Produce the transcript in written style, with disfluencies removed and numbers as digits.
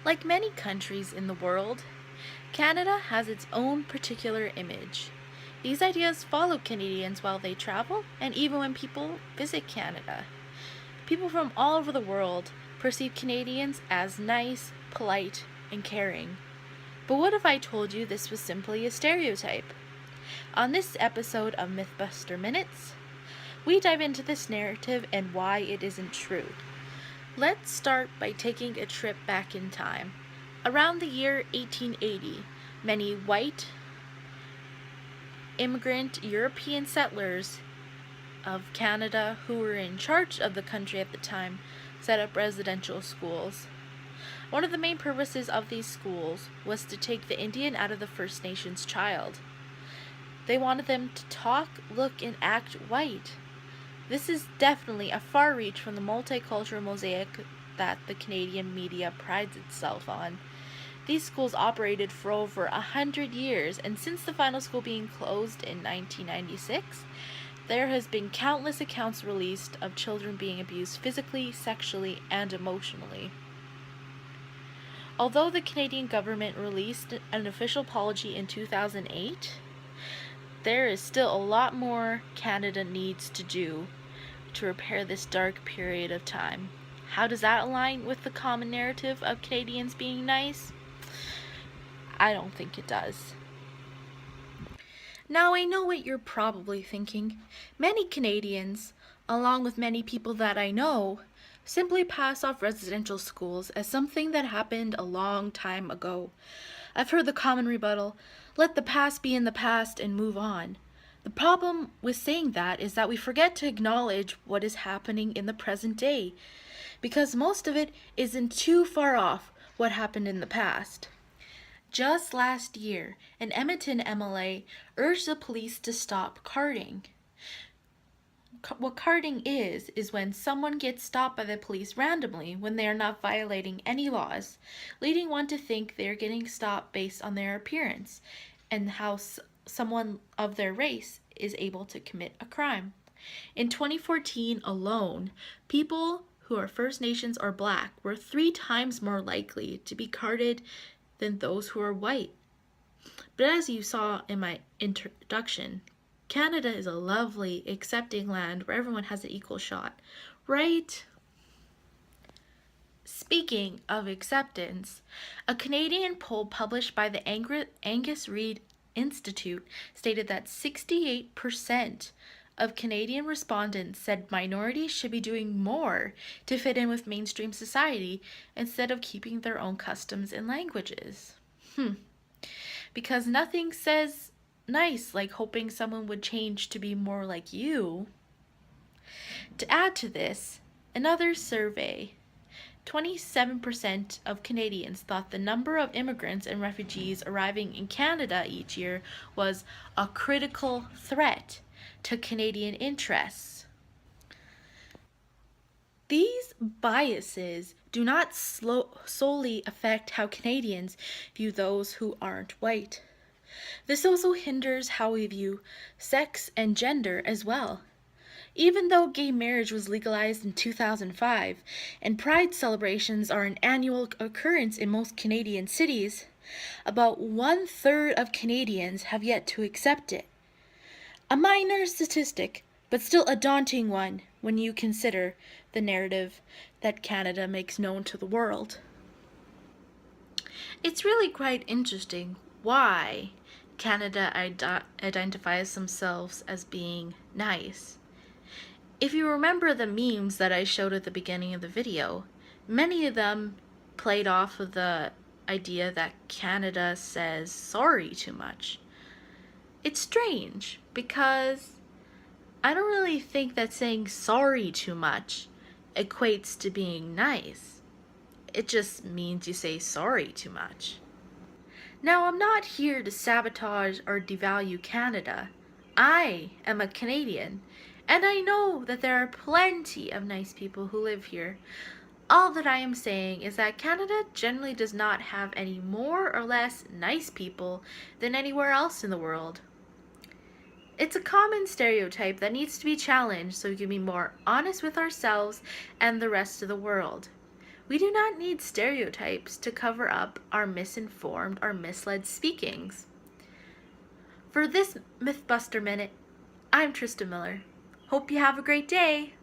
Like many countries in the world, Canada has its own particular image. These ideas follow Canadians while they travel and even when people visit Canada. People from all over the world perceive Canadians as nice, polite, and caring. But what if I told you this was simply a stereotype? On this episode of Mythbuster Minutes, we dive into this narrative and why it isn't true. Let's start by taking a trip back in time. Around the year 1880, many white, immigrant European settlers of Canada who were in charge of the country at the time set up residential schools. One of the main purposes of these schools was to take the Indian out of the First Nations child. They wanted them to talk, look, and act white. This is definitely a far reach from the multicultural mosaic that the Canadian media prides itself on. These schools operated for over 100 years, and since the final school being closed in 1996, there has been countless accounts released of children being abused physically, sexually, and emotionally. Although the Canadian government released an official apology in 2008, there is still a lot more Canada needs to do to repair this dark period of time. How does that align with the common narrative of Canadians being nice? I don't think it does. Now I know what you're probably thinking. Many Canadians, along with many people that I know, simply pass off residential schools as something that happened a long time ago. I've heard the common rebuttal, let the past be in the past and move on. The problem with saying that is that we forget to acknowledge what is happening in the present day, because most of it isn't too far off what happened in the past. Just last year, an Edmonton MLA urged the police to stop carding. What carding is when someone gets stopped by the police randomly when they are not violating any laws, leading one to think they are getting stopped based on their appearance and how someone of their race is able to commit a crime. In 2014 alone, people who are First Nations or Black were 3 times more likely to be carded than those who are white. But as you saw in my introduction, Canada is a lovely, accepting land where everyone has an equal shot, right? Speaking of acceptance, a Canadian poll published by the Angus Reid Institute stated that 68% of Canadian respondents said minorities should be doing more to fit in with mainstream society instead of keeping their own customs and languages. Because nothing says nice like hoping someone would change to be more like you. To add to this, another survey, 27% of Canadians thought the number of immigrants and refugees arriving in Canada each year was a critical threat to Canadian interests. These biases do not solely affect how Canadians view those who aren't white. This also hinders how we view sex and gender as well. Even though gay marriage was legalized in 2005 and pride celebrations are an annual occurrence in most Canadian cities, about 1/3 of Canadians have yet to accept it. A minor statistic, but still a daunting one when you consider the narrative that Canada makes known to the world. It's really quite interesting why Canada identifies themselves as being nice. If you remember the memes that I showed at the beginning of the video, many of them played off of the idea that Canada says sorry too much. It's strange because I don't really think that saying sorry too much equates to being nice. It just means you say sorry too much. Now, I'm not here to sabotage or devalue Canada. I am a Canadian, and I know that there are plenty of nice people who live here. All that I am saying is that Canada generally does not have any more or less nice people than anywhere else in the world. It's a common stereotype that needs to be challenged so we can be more honest with ourselves and the rest of the world. We do not need stereotypes to cover up our misinformed or misled speakings. For this Mythbuster Minute, I'm Trista Miller. Hope you have a great day.